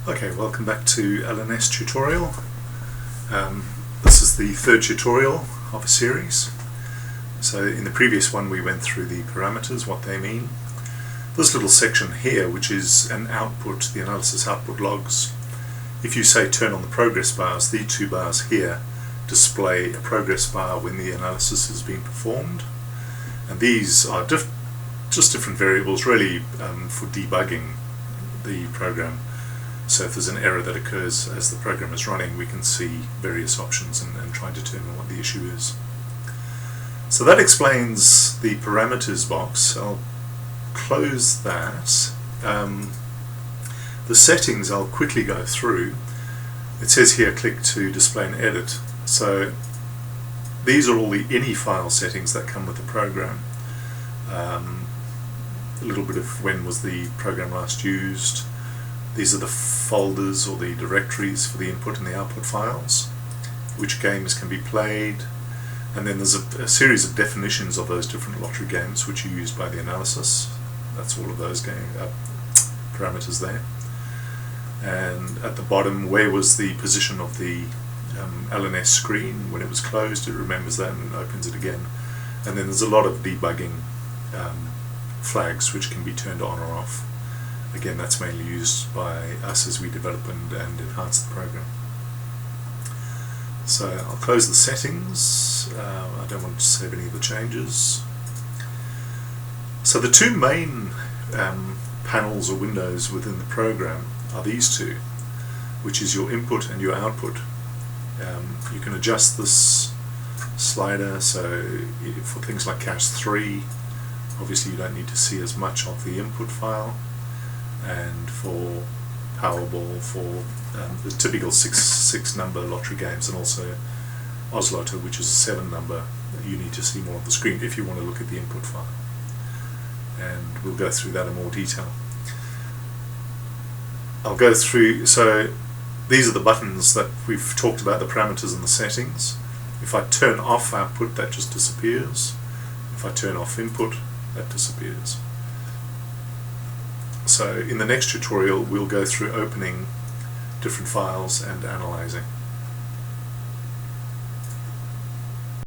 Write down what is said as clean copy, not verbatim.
Okay, welcome back to LNS tutorial. This is the third tutorial of a series. So in the previous one we went through the parameters, what they mean. This little section here, which is an output, the analysis output logs. If you say turn on the progress bars, these two bars here display a progress bar when the analysis is being performed. And these are just different variables really for debugging the program. So if there's an error that occurs as the program is running, we can see various options and try and determine what the issue is. So that explains the parameters box. I'll close that. The settings I'll quickly go through. It says here click to display and edit. So these are all the any file settings that come with the program. A little bit of when was the program last used. These are the folders or the directories for the input and the output files, which games can be played, and then there's a series of definitions of those different lottery games which are used by the analysis. That's all of those parameters there. And at the bottom, where was the position of the LNS screen when it was closed? It remembers that and opens it again. And then there's a lot of debugging flags which can be turned on or off. Again, that's mainly used by us as we develop and enhance the program. So I'll close the settings. I don't want to save any of the changes. So the two main panels or windows within the program are these two, which is your input and your output. You can adjust this slider, so for things like cache 3, obviously you don't need to see as much of the input file. And for Powerball, for the typical six number lottery games, and also Lotto, which is a 7 number, you need to see more of the screen if you want to look at the input file. And we'll go through that in more detail. I'll go through, so these are the buttons that we've talked about, the parameters and the settings. If I turn off output, that just disappears. If I turn off input, that disappears. So in the next tutorial we'll go through opening different files and analyzing.